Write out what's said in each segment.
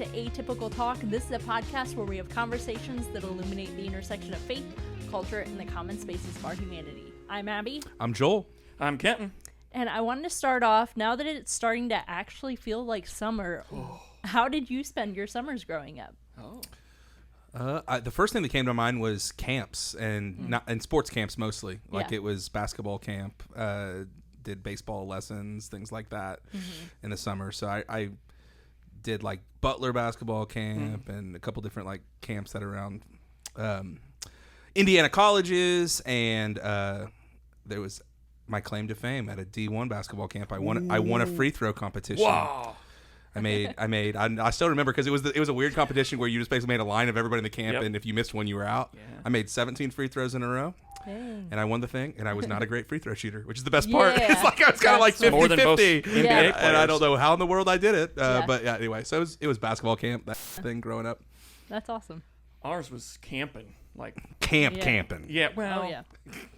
to Atypical Talk. This is a podcast where we have conversations that illuminate the intersection of faith, culture, and the common spaces of our humanity. I'm Abby. I'm Joel. I'm Kenton. And I wanted to start off, now that it's starting to actually feel like summer, how did you spend your summers growing up? The first thing that came to mind was camps and sports camps mostly. Like it was basketball camp, did baseball lessons, things like that in the summer. So I did like Butler basketball camp and a couple different like camps that are around Indiana colleges, and there was my claim to fame at a D1 basketball camp. I won a free throw competition. Wow. I still remember because it was a weird competition where you just basically made a line of everybody in the camp, and if you missed one, you were out. Yeah. I made 17 free throws in a row. Dang. And I won the thing, and I was not a great free throw shooter, which is the best part. It's like I was kind of like 50-50, more than most NBA players. And I don't know how in the world I did it. But yeah, anyway, so it was basketball camp, that thing growing up. That's awesome. Ours was camping, like camping. Yeah, well,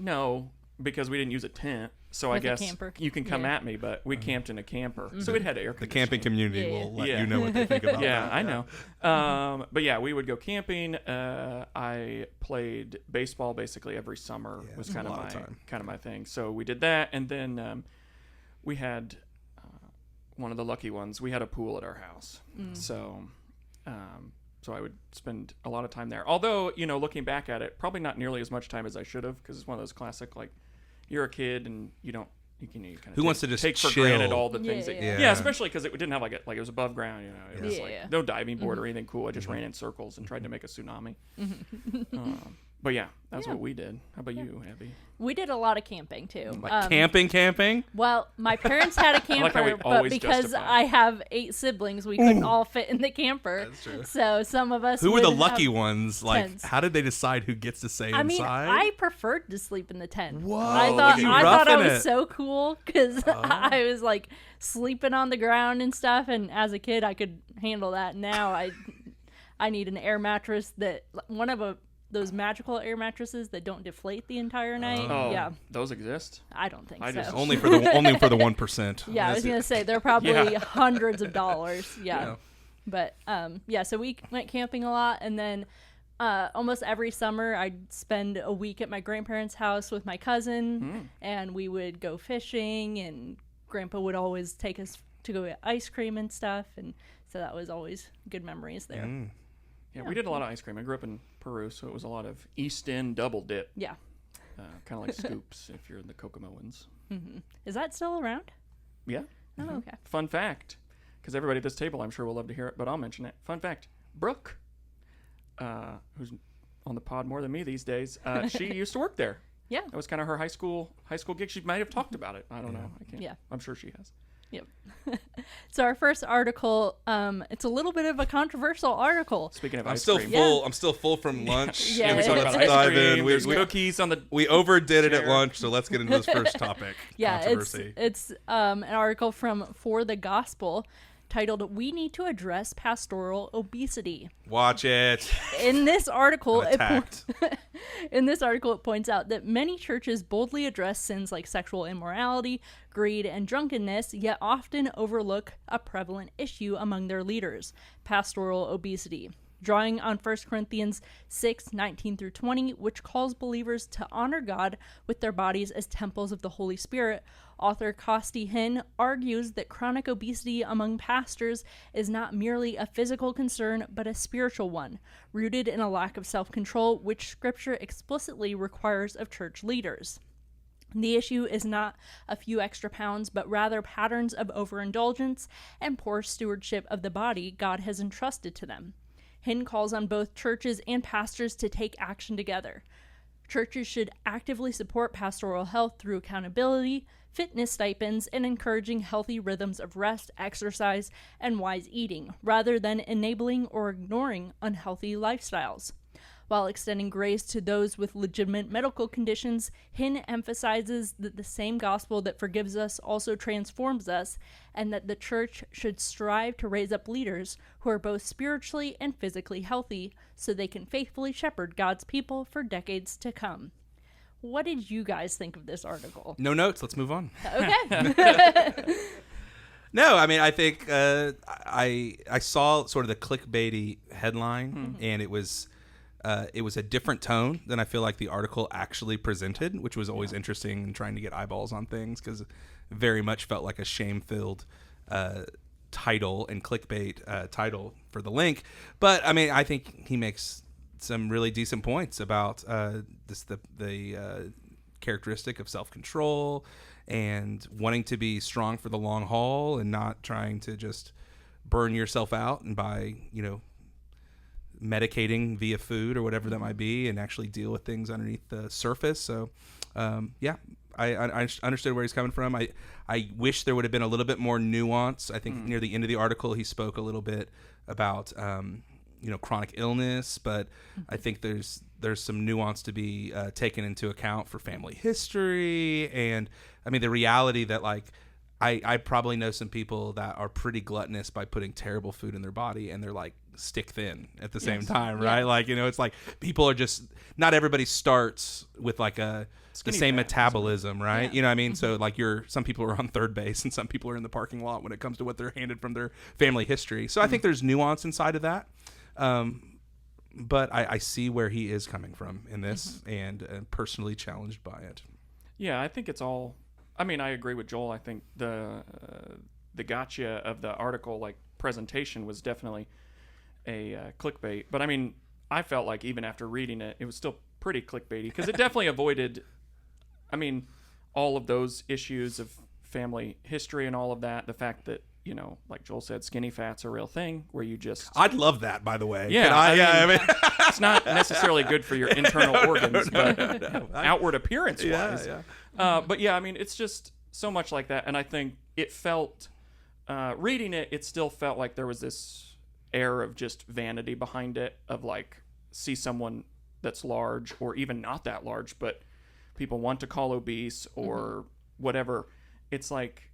no, because we didn't use a tent. So With I guess camper. you can come at me, but we camped in a camper, so it had air conditioning. The camping community will let you know what they think about that. Yeah, I know. But yeah, we would go camping. I played baseball basically every summer. Was kind of my thing. So we did that, and then we had one of the lucky ones. We had a pool at our house, so I would spend a lot of time there. Although, looking back at it, probably not nearly as much time as I should have, because it's one of those classic like. You're a kid and you kind of wants to just take for chill. granted all the things especially because it didn't have like it was above ground, it was like no diving board or anything cool. I just ran in circles and tried to make a tsunami. But yeah, that's what we did. How about you, Abby? We did a lot of camping too. Like camping? Well, my parents had a camper, but because I have 8 siblings, we couldn't all fit in the camper. That's true. So some of us Who were the lucky ones? Like, tents. how did they decide who gets to stay inside? I preferred to sleep in the tent. Whoa! I thought I was so cool because I was like sleeping on the ground and stuff. And as a kid, I could handle that. Now I need an air mattress those magical air mattresses that don't deflate the entire night. Those exist? I don't think so. Only for the 1%. Yeah, I was gonna say they're probably hundreds of dollars. Yeah. But so we went camping a lot, and then almost every summer I'd spend a week at my grandparents' house with my cousin, and we would go fishing, and Grandpa would always take us to go get ice cream and stuff, and so that was always good memories there. Yeah, we did a lot of ice cream. I grew up in Peru, so it was a lot of East End double dip. Yeah. Kind of like Scoops if you're in the Kokomoans. Is that still around? Yeah. Oh, okay. Fun fact, because everybody at this table I'm sure will love to hear it, but I'll mention it. Fun fact, Brooke, who's on the pod more than me these days, she used to work there. Yeah. That was kind of her high school gig. She might have talked about it. I don't know. I can't. Yeah. I'm sure she has. Yep. So our first article, it's a little bit of a controversial article. Speaking of I'm ice still cream. full. I'm still full from lunch. Yeah, we talked about let's ice dive cream. in. There's cookies on the We overdid it at chair. lunch, so let's get into this first topic. Controversy. It's an article from For the Gospel titled "We Need to Address Pastoral Obesity." Watch it. In this article, it Attacked. points out that many churches boldly address sins like sexual immorality, greed, and drunkenness, yet often overlook a prevalent issue among their leaders: pastoral obesity. Drawing on 1 Corinthians 6:19-20, which calls believers to honor God with their bodies as temples of the Holy Spirit, author Costi Hinn argues that chronic obesity among pastors is not merely a physical concern, but a spiritual one, rooted in a lack of self-control, which Scripture explicitly requires of church leaders. The issue is not a few extra pounds, but rather patterns of overindulgence and poor stewardship of the body God has entrusted to them. Hinn calls on both churches and pastors to take action together. Churches should actively support pastoral health through accountability, fitness stipends, and encouraging healthy rhythms of rest, exercise, and wise eating, rather than enabling or ignoring unhealthy lifestyles. While extending grace to those with legitimate medical conditions, Hinn emphasizes that the same gospel that forgives us also transforms us, and that the church should strive to raise up leaders who are both spiritually and physically healthy so they can faithfully shepherd God's people for decades to come. What did you guys think of this article? No notes. Let's move on. Okay. No, I mean, I think I saw sort of the clickbaity headline, and it was a different tone than I feel like the article actually presented, which was always interesting in trying to get eyeballs on things, because it very much felt like a shame-filled title and clickbait title for the link. But I mean, I think he makes some really decent points about the characteristic of self-control and wanting to be strong for the long haul and not trying to just burn yourself out and by medicating via food or whatever that might be, and actually deal with things underneath the surface. So I understood where he's coming from. I wish there would have been a little bit more nuance. I think near the end of the article he spoke a little bit about chronic illness, but I think there's some nuance to be taken into account for family history, and I mean the reality that like I probably know some people that are pretty gluttonous by putting terrible food in their body, and they're like stick thin at the same time, right? Yeah. Like, it's like people are just, not everybody starts with like the same metabolism, right? Yeah. You know what I mean? So like some people are on third base and some people are in the parking lot when it comes to what they're handed from their family history. So I think there's nuance inside of that. But I see where he is coming from in this, and personally challenged by it. Yeah, I think it's all, I mean, I agree with Joel. I think the gotcha of the article, like presentation, was definitely a clickbait. But I mean, I felt like even after reading it, it was still pretty clickbaity, because it definitely avoided, I mean, all of those issues of family history and all of that. The fact that, like Joel said, skinny fat's a real thing where you just... I'd love that, by the way. Yeah, I mean, it's not necessarily good for your internal organs, but outward appearance-wise. Yeah. But yeah, I mean, it's just so much like that. And I think it felt, reading it, it still felt like there was this air of just vanity behind it, of like, see someone that's large, or even not that large, but people want to call obese or whatever. It's like,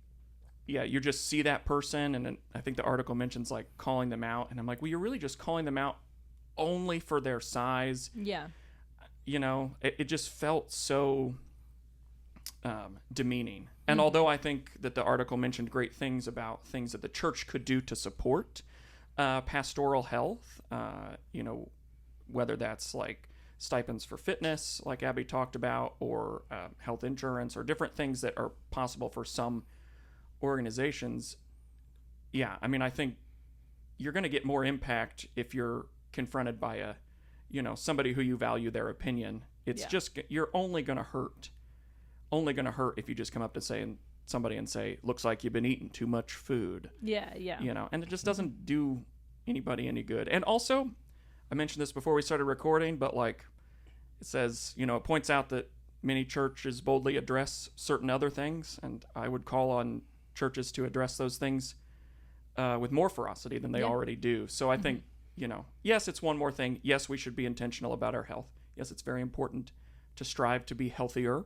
yeah, you just see that person, and then I think the article mentions like calling them out, and I'm like, well, you're really just calling them out only for their size. Yeah. It just felt so demeaning. And although I think that the article mentioned great things about things that the church could do to support pastoral health, whether that's like stipends for fitness, like Abby talked about, or health insurance, or different things that are possible for some organizations. Yeah, I mean, I think you're going to get more impact if you're confronted by somebody who you value their opinion. It's just, you're only going to hurt if you just come up to somebody and say, looks like you've been eating too much food. Yeah. And it just doesn't do anybody any good. And also, I mentioned this before we started recording, but like it says, it points out that many churches boldly address certain other things, and I would call on churches to address those things with more ferocity than they already do. So I think, yes, it's one more thing. Yes, we should be intentional about our health. Yes, it's very important to strive to be healthier.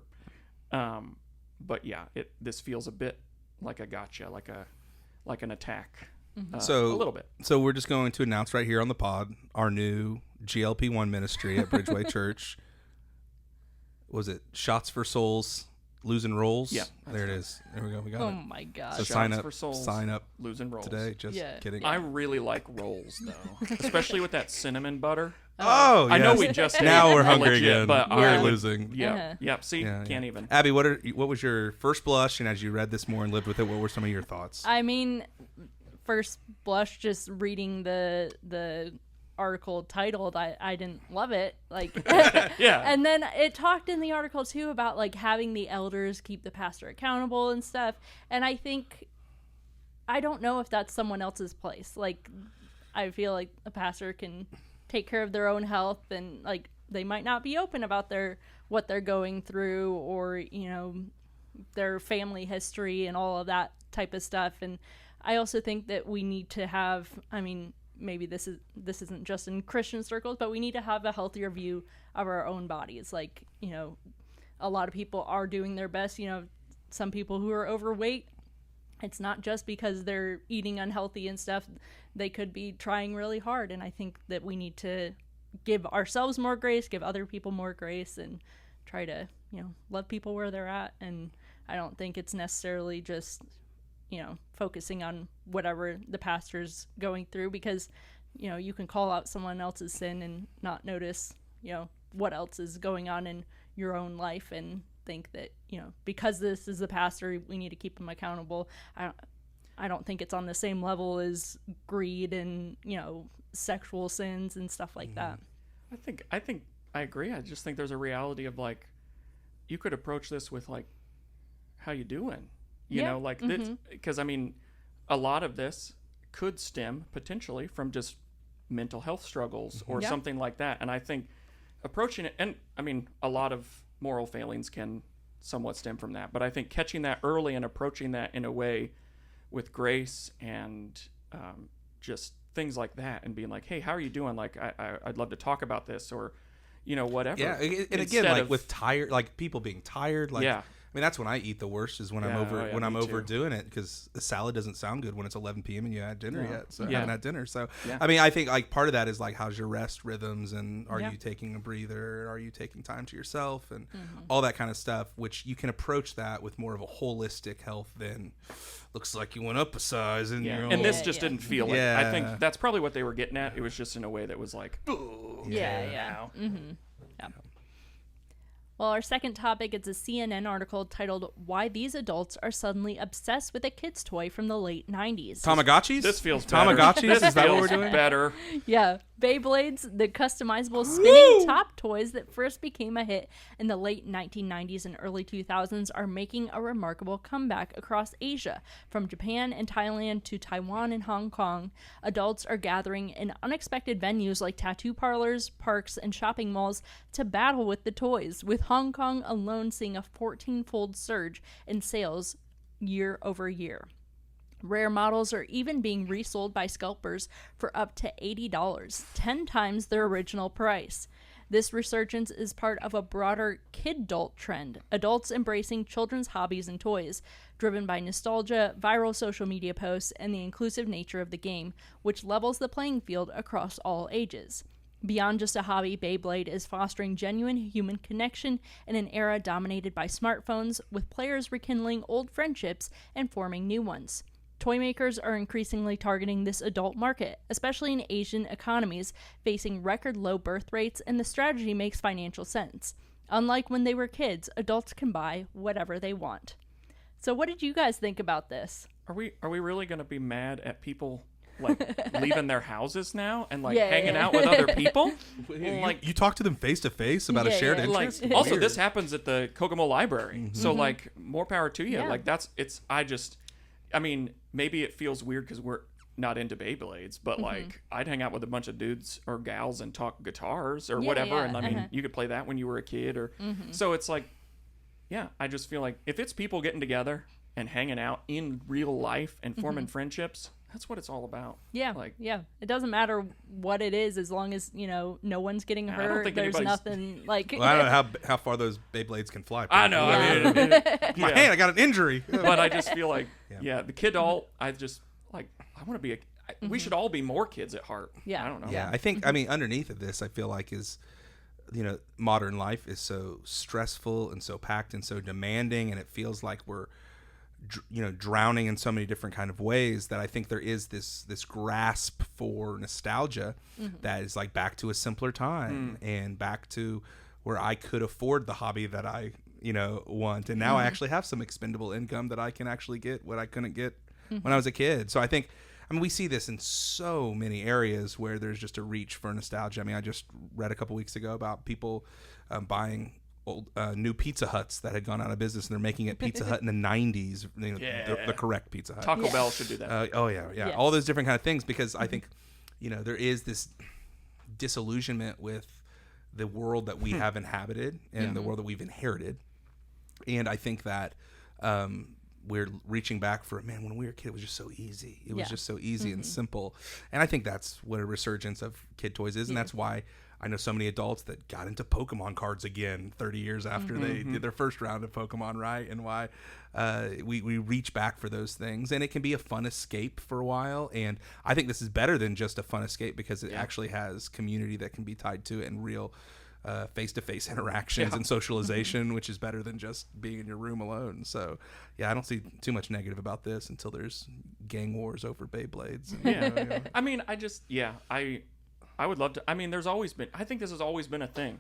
But yeah, this feels a bit like a gotcha, like an attack. A little bit. So we're just going to announce right here on the pod our new GLP-1 ministry at Bridgeway Church. Was it Shots for Souls, Losing Rolls? Yeah. There it is. There we go. We got it. Oh my gosh. So sign up Losing Rolls today. Just kidding. I really like rolls though, especially with that cinnamon butter. Oh, yes. I know we just now we're hungry legit, again. But we're losing. Yeah. Yep. See, can't even. Abby, what was your first blush, and as you read this more and lived with it, what were some of your thoughts? I mean, first blush, just reading the article titled, I didn't love it. Like, yeah. And then it talked in the article too about like having the elders keep the pastor accountable and stuff. And I don't know if that's someone else's place. Like, I feel like a pastor can take care of their own health, and like they might not be open about what they're going through, or their family history and all of that type of stuff. And I also think that we need to have, I mean, maybe this isn't just in Christian circles, but we need to have a healthier view of our own bodies. Like, a lot of people are doing their best. Some people who are overweight, it's not just because they're eating unhealthy and stuff. They could be trying really hard. And I think that we need to give ourselves more grace, give other people more grace, and try to, love people where they're at. And I don't think it's necessarily just, focusing on whatever the pastor's going through, because, you can call out someone else's sin and not notice, what else is going on in your own life, and think that, because this is the pastor, we need to keep him accountable. I don't think it's on the same level as greed and, sexual sins and stuff like that. I think I agree. I just think there's a reality of, like, you could approach this with, like, how you doing? This, because I mean, a lot of this could stem potentially from just mental health struggles or something like that. And I think approaching it, and I mean, a lot of moral failings can somewhat stem from that, but I think catching that early and approaching that in a way with grace and just things like that, and being like, hey, how are you doing? Like, I'd love to talk about this, or whatever. Yeah, and again, like with tired, like people being tired, like I mean, that's when I eat the worst, is when I'm overdoing it, because the salad doesn't sound good when it's 11 p.m. and you had dinner yet. So I haven't had dinner. So I mean, I think like part of that is like, how's your rest rhythms, and are you taking a breather? Are you taking time to yourself, and all that kind of stuff, which you can approach that with more of a holistic health than looks like you went up a size and you're and this just didn't feel it. I think that's probably what they were getting at. It was just in a way that was like, Well, our second topic is a CNN article titled "Why These Adults Are Suddenly Obsessed with a Kid's Toy from the Late 90s." Tamagotchis? This feels better. Tamagotchis? Is that what we're doing? Better. Yeah. Beyblades, the customizable spinning top toys that first became a hit in the late 1990s and early 2000s, are making a remarkable comeback across Asia. From Japan and Thailand to Taiwan and Hong Kong, adults are gathering in unexpected venues like tattoo parlors, parks, and shopping malls to battle with the toys, with Hong Kong alone seeing a 14-fold surge in sales year over year. Rare models are even being resold by scalpers for up to $80, 10 times their original price. This resurgence is part of a broader kidult trend, adults embracing children's hobbies and toys, driven by nostalgia, viral social media posts, and the inclusive nature of the game, which levels the playing field across all ages. Beyond just a hobby, Beyblade is fostering genuine human connection in an era dominated by smartphones, with players rekindling old friendships and forming new ones. Toy makers are increasingly targeting this adult market, especially in Asian economies facing record low birth rates, and the strategy makes financial sense. Unlike when they were kids, adults can buy whatever they want. So what did you guys think about this? Are we really going to be mad at people like leaving their houses now and like hanging out with other people? Like, you talk to them face to face about a shared interest. Like, also, this happens at the Kokomo Library, so like more power to you. Like I mean, maybe it feels weird because we're not into Beyblades, but like I'd hang out with a bunch of dudes or gals and talk guitars or whatever, and I mean, you could play that when you were a kid, or so it's like, I just feel like if it's people getting together and hanging out in real life and forming friendships, that's what it's all about. It doesn't matter what it is, as long as no one's getting hurt. I don't think there's nothing like. Well, I don't know how far those Beyblades can fly. I know. Yeah. I mean, my hand, I got an injury. But I just feel like, the kidult. I just like. I want to be we should all be more kids at heart. Yeah. I don't know. Yeah, I think. I mean, underneath of this, I feel like is, modern life is so stressful and so packed and so demanding, and it feels like we're drowning in so many different kind of ways, that I think there is this grasp for nostalgia that is like back to a simpler time and back to where I could afford the hobby that I want, and now I actually have some expendable income that I can actually get what I couldn't get when I was a kid. So I think, we see this in so many areas where there's just a reach for nostalgia. I mean, I just read a couple weeks ago about people buying old new Pizza Huts that had gone out of business, and they're making it Pizza Hut in the 90s, the correct Pizza Hut. Taco Bell should do that. Yes. All those different kind of things, because I think there is this disillusionment with the world that we have inhabited and the world that we've inherited, and I think that we're reaching back for, man, when we were a kid, it was just so easy. It was just so easy and simple, and I think that's what a resurgence of kid toys is, and that's why I know so many adults that got into Pokemon cards again 30 years after they did their first round of Pokemon, right? And why we reach back for those things. And it can be a fun escape for a while. And I think this is better than just a fun escape, because it actually has community that can be tied to it, and real face-to-face interactions and socialization, which is better than just being in your room alone. So, yeah, I don't see too much negative about this until there's gang wars over Beyblades. And, I mean, I would love to. I mean, I think this has always been a thing.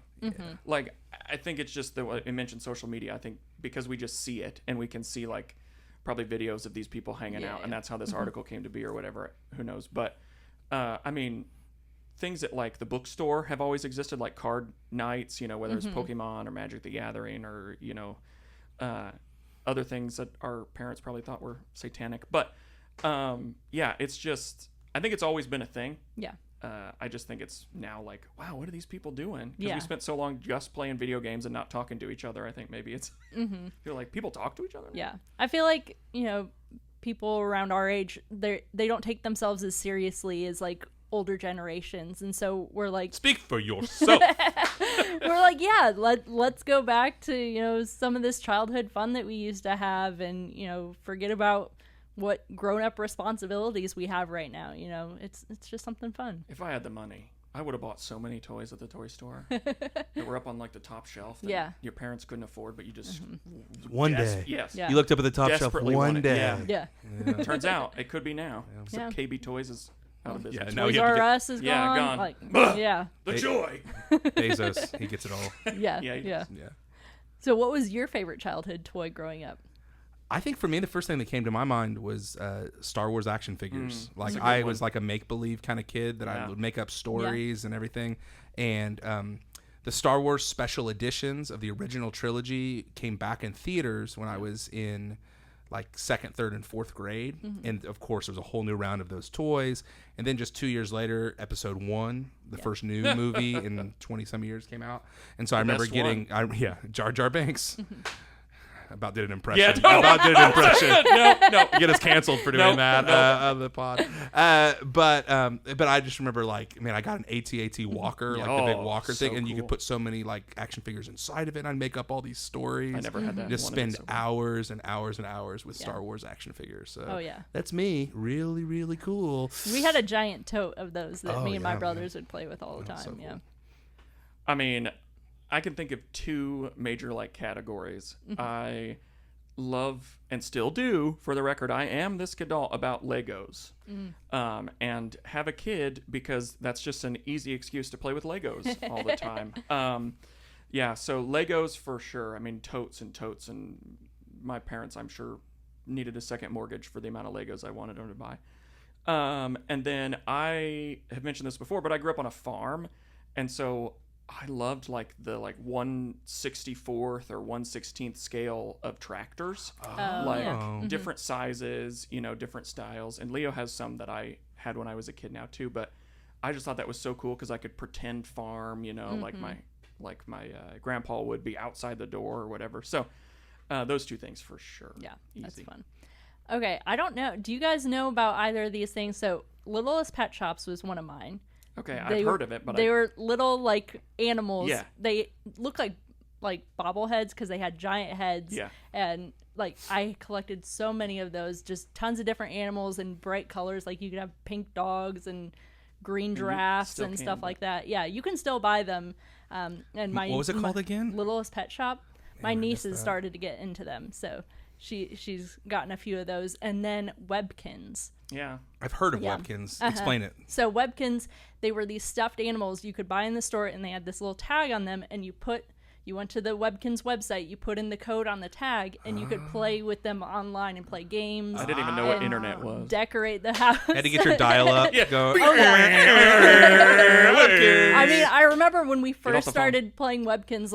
Like, I think it's just that it mentioned social media. I think because we just see it and we can see like probably videos of these people hanging out, and that's how this article came to be or whatever. Who knows? But I mean, things at like the bookstore have always existed, like card nights, whether it's Pokemon or Magic the Gathering or, other things that our parents probably thought were satanic. But it's just, I think it's always been a thing. Yeah. I just think it's now like, wow, what are these people doing? Because we spent so long just playing video games and not talking to each other. I think maybe it's, feel like people talk to each other now? Yeah. I feel like, people around our age, they don't take themselves as seriously as like older generations, and so we're like, speak for yourself. We're like, yeah, let's go back to some of this childhood fun that we used to have, and forget about what grown-up responsibilities we have right now. It's just something fun. If I had the money, I would have bought so many toys at the toy store that were up on like the top shelf that your parents couldn't afford, but you just one day. Yes. Yeah. You looked up at the top shelf one day. Yeah. Turns out it could be now. So KB Toys is out of business. Toys R Us is gone. Yeah, gone. Like, yeah. The joy. Bezos, he gets it all. Yeah. So what was your favorite childhood toy growing up? I think for me, the first thing that came to my mind was Star Wars action figures. Like I was like a make-believe kind of kid that I would make up stories and everything. And the Star Wars special editions of the original trilogy came back in theaters when I was in like 2nd, 3rd, and 4th grade. And of course, there was a whole new round of those toys. And then just 2 years later, Episode 1, the first new movie in 20-some years came out. And so I remember getting, Jar Jar Binks. About did an impression. Yeah, no. About did an impression. No. Get us canceled for doing that on the pod. But I just remember like, man, I got an AT-AT Walker, like the big walker thing, and you could put so many like action figures inside of it. And I'd make up all these stories. I never had that. Just spend hours and hours and hours with Star Wars action figures. So that's me. Really, really cool. We had a giant tote of those that me and my brothers would play with all the time. So cool. I mean, I can think of two major like categories. I love and still do, for the record, I am this kidult about Legos, and have a kid because that's just an easy excuse to play with Legos all the time. So Legos for sure. I mean, totes, and my parents, I'm sure, needed a second mortgage for the amount of Legos I wanted them to buy. And then I have mentioned this before, but I grew up on a farm, and so I loved like the 1/64th or 1/16th scale of tractors, different sizes, different styles. And Leo has some that I had when I was a kid now too. But I just thought that was so cool because I could pretend farm, like my grandpa would be outside the door or whatever. So those two things for sure. Yeah, easy. That's fun. Okay, I don't know. Do you guys know about either of these things? So Littlest Pet Shops was one of mine. Okay, I've heard of it, but they were little like animals. Yeah. They look like bobbleheads because they had giant heads. Yeah. And like I collected so many of those, just tons of different animals in bright colors. Like you could have pink dogs and green giraffes and stuff like that. Yeah, you can still buy them. And what was it called again? Littlest Pet Shop. My niece has started to get into them, so she's gotten a few of those. And then Webkins. Yeah. I've heard of Webkins. Explain it. So Webkins, they were these stuffed animals you could buy in the store, and they had this little tag on them, and you went to the Webkins website, you put in the code on the tag, and you could play with them online and play games. I didn't even know what internet was. Decorate the house. Had to get your dial-up. Go. Oh, yeah. I mean, I remember when we first started playing Webkins,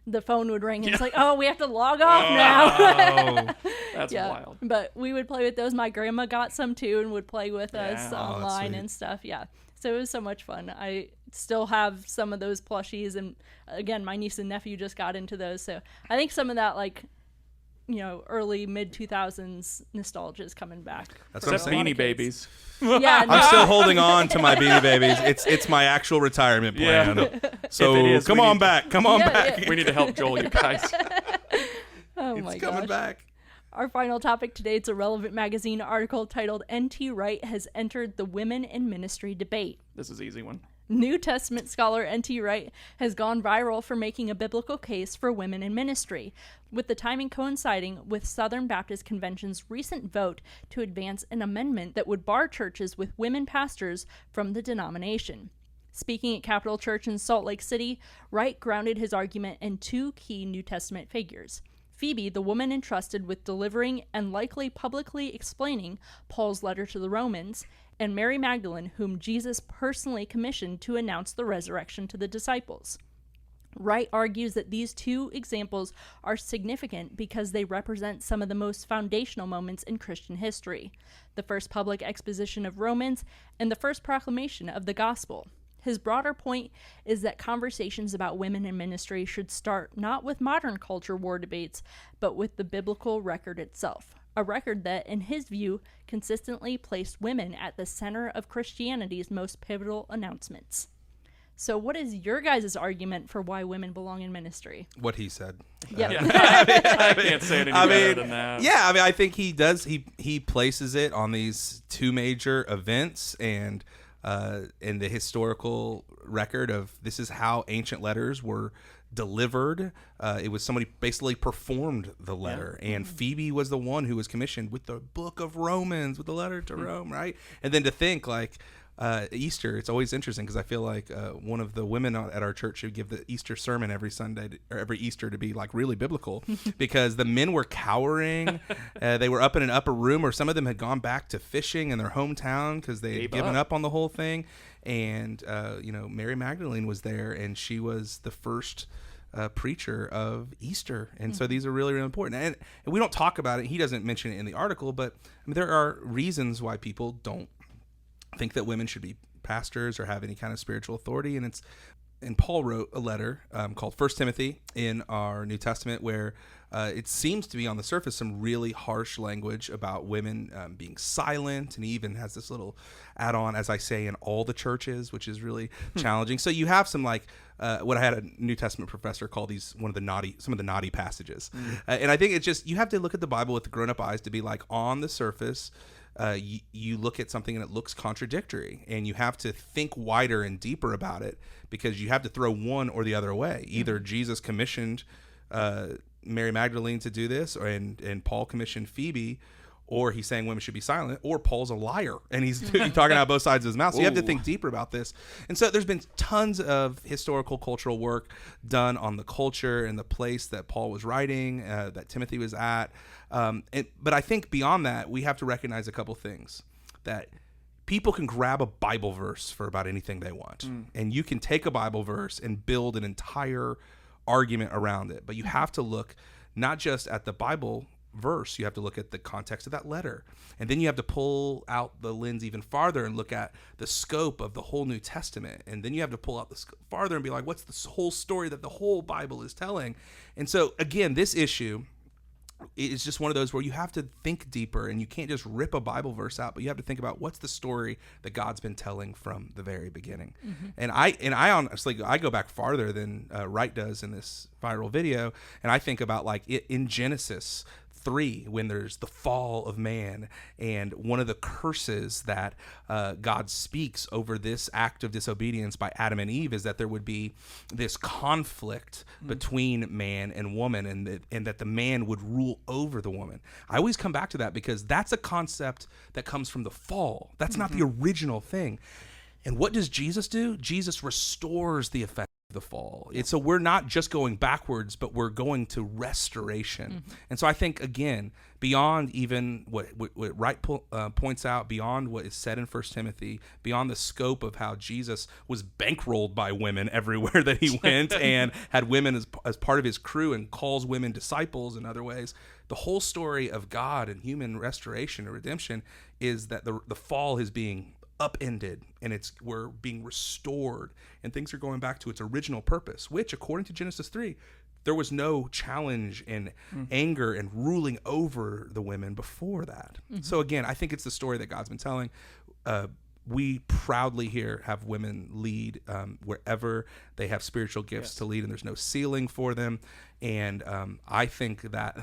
the phone would ring, and it's like, oh, we have to log off now. That's wild. But we would play with those. My grandma got some too and would play with us online and stuff. Yeah. So it was so much fun. I still have some of those plushies, and again, my niece and nephew just got into those. So I think some of that early mid 2000s nostalgia is coming back. That's what I'm saying. Beanie Babies. Yeah, I'm still holding on to my Beanie Babies. It's my actual retirement plan. Yeah. So come on back. Yeah. We need to help Joel, you guys. Oh my gosh. It's coming back. Our final topic today, it's a Relevant Magazine article titled N.T. Wright has entered the women in ministry debate. This is an easy one. New Testament scholar N.T. Wright has gone viral for making a biblical case for women in ministry, with the timing coinciding with Southern Baptist Convention's recent vote to advance an amendment that would bar churches with women pastors from the denomination. Speaking at Capitol Church in Salt Lake City, Wright grounded his argument in two key New Testament figures: Phoebe, the woman entrusted with delivering and likely publicly explaining Paul's letter to the Romans, and Mary Magdalene, whom Jesus personally commissioned to announce the resurrection to the disciples. Wright argues that these two examples are significant because they represent some of the most foundational moments in Christian history: the first public exposition of Romans and the first proclamation of the gospel. His broader point is that conversations about women in ministry should start not with modern culture war debates, but with the biblical record itself. A record that, in his view, consistently placed women at the center of Christianity's most pivotal announcements. So what is your guys' argument for why women belong in ministry? What he said. Yep. I can't say it any better than that. Yeah, I mean, I think he does. He places it on these two major events and in the historical record of this is how ancient letters were delivered. It was somebody basically performed the letter, and Phoebe was the one who was commissioned with the book of Romans, with the letter to Rome, right? And then to think like Easter, it's always interesting because I feel like one of the women at our church should give the Easter sermon every Sunday or every Easter to be like really biblical because the men were cowering. They were up in an upper room, or some of them had gone back to fishing in their hometown because they had given up on the whole thing. And, Mary Magdalene was there, and she was the first preacher of Easter. And so these are really, really important. And we don't talk about it. He doesn't mention it in the article, but I mean, there are reasons why people don't think that women should be pastors or have any kind of spiritual authority. And Paul wrote a letter called 1 Timothy in our New Testament where it seems to be on the surface some really harsh language about women being silent, and he even has this little add-on, as I say, in all the churches, which is really challenging. So you have some like what I had a New Testament professor call these some of the naughty passages, and I think it's just you have to look at the Bible with the grown-up eyes to be like on the surface. You look at something and it looks contradictory, and you have to think wider and deeper about it because you have to throw one or the other away. Either Jesus commissioned Mary Magdalene to do this, and Paul commissioned Phoebe, or he's saying women should be silent, or Paul's a liar and he's talking out both sides of his mouth. So you have to think deeper about this. And so there's been tons of historical cultural work done on the culture and the place that Paul was writing, that Timothy was at. But I think beyond that, we have to recognize a couple things. That people can grab a Bible verse for about anything they want. And you can take a Bible verse and build an entire argument around it. But you have to look not just at the Bible verse, you have to look at the context of that letter. And then you have to pull out the lens even farther and look at the scope of the whole New Testament. And then you have to pull out the farther and be like, what's the whole story that the whole Bible is telling? And so, again, this issue is just one of those where you have to think deeper, and you can't just rip a Bible verse out, but you have to think about what's the story that God's been telling from the very beginning. And I honestly, I go back farther than Wright does in this viral video, and I think about like in Genesis 3, when there's the fall of man, and one of the curses that God speaks over this act of disobedience by Adam and Eve is that there would be this conflict between man and woman, and that the man would rule over the woman. I always come back to that because that's a concept that comes from the fall. That's not the original thing. And what does Jesus do? Jesus restores the effect of the fall. So we're not just going backwards, but we're going to restoration. And so I think, again, beyond even what Wright points out, beyond what is said in 1 Timothy, beyond the scope of how Jesus was bankrolled by women everywhere that he went and had women as part of his crew and calls women disciples in other ways, the whole story of God and human restoration and redemption is that the fall is being upended, and we're being restored, and things are going back to its original purpose, which, according to Genesis 3, there was no challenge and anger and ruling over the women before that. So again, I think it's the story that God's been telling. We proudly here have women lead wherever they have spiritual gifts to lead, and there's no ceiling for them. And I think that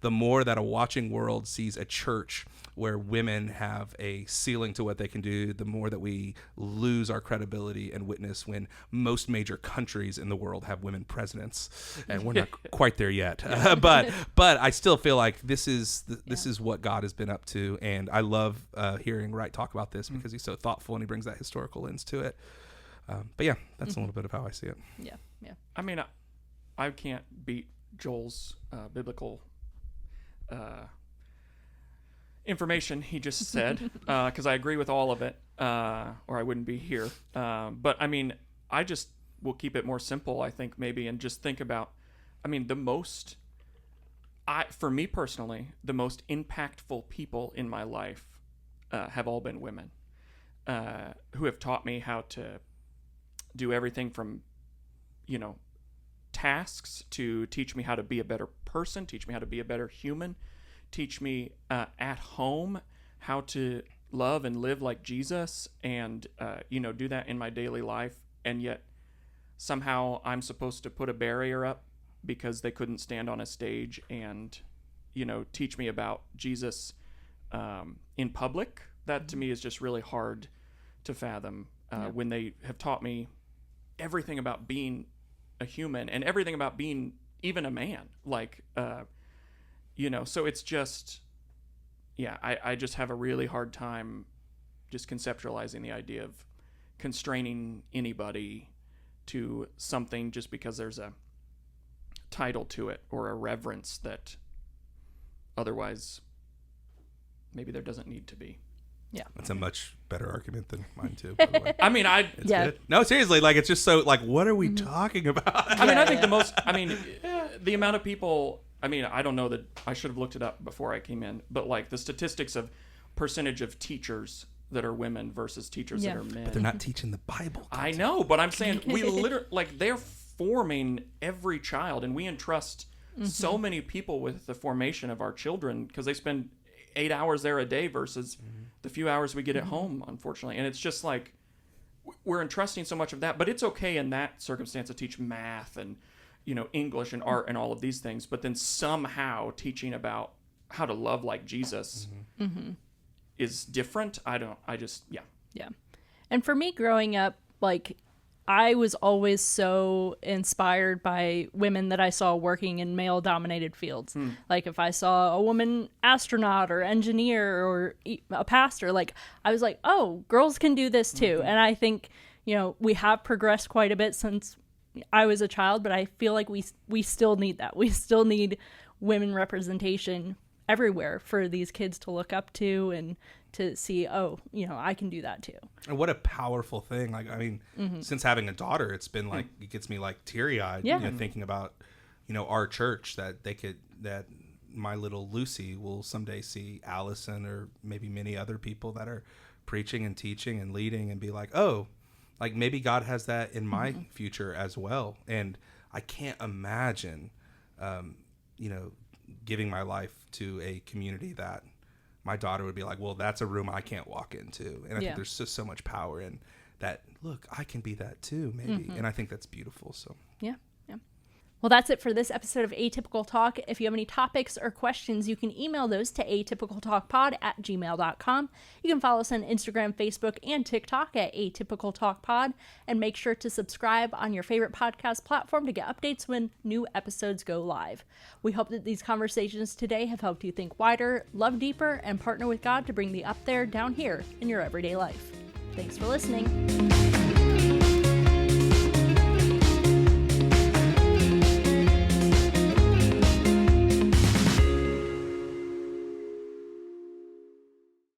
the more that a watching world sees a church where women have a ceiling to what they can do, the more that we lose our credibility and witness when most major countries in the world have women presidents, and we're not quite there yet. But I still feel like this is what God has been up to, and I love hearing Wright talk about this because he's so thoughtful and he brings that historical lens to it. But yeah, that's a little bit of how I see it. Yeah. I mean, I can't beat Joel's biblical information he just said, because I agree with all of it, or I wouldn't be here. But I mean, I just will keep it more simple, I think, maybe, and just think about, I mean, for me personally, the most impactful people in my life have all been women who have taught me how to do everything from, tasks to teach me how to be a better person, teach me how to be a better human, teach me at home how to love and live like Jesus, and do that in my daily life. And yet somehow I'm supposed to put a barrier up because they couldn't stand on a stage and teach me about Jesus in public. That to me is just really hard to fathom when they have taught me everything about being a human and everything about being even a man, so it's just, I just have a really hard time just conceptualizing the idea of constraining anybody to something just because there's a title to it or a reverence that otherwise maybe there doesn't need to be. Yeah. That's a much better argument than mine too, by the way. I mean, it's good. No, seriously, it's just so, what are we talking about? I think the amount of people, I don't know that I should have looked it up before I came in, but the statistics of percentage of teachers that are women versus teachers that are men. But they're not teaching the Bible. I know, but I'm saying we literally, they're forming every child, and we entrust so many people with the formation of our children because they spend 8 hours there a day versus the few hours we get at home, unfortunately. And it's just we're entrusting so much of that, but it's okay in that circumstance to teach math and, English and art and all of these things, but then somehow teaching about how to love like Jesus is different. Yeah. And for me growing up, I was always so inspired by women that I saw working in male-dominated fields. If I saw a woman astronaut or engineer or a pastor, I was like, oh, girls can do this too. And I think, we have progressed quite a bit since I was a child, but I feel like we still need that. We still need women representation everywhere for these kids to look up to and to see, I can do that too. And what a powerful thing. Since having a daughter, it's been it gets me teary-eyed, thinking about, our church that my little Lucy will someday see Allison or maybe many other people that are preaching and teaching and leading and be maybe God has that in my future as well. And I can't imagine, giving my life to a community that my daughter would be well, that's a room I can't walk into. And I think there's just so much power in that. Look, I can be that too, maybe. And I think that's beautiful. So yeah. Well, that's it for this episode of Atypical Talk. If you have any topics or questions, you can email those to atypicaltalkpod@gmail.com. You can follow us on Instagram, Facebook, and TikTok at Atypical Talk Pod. And make sure to subscribe on your favorite podcast platform to get updates when new episodes go live. We hope that these conversations today have helped you think wider, love deeper, and partner with God to bring the up there down here in your everyday life. Thanks for listening.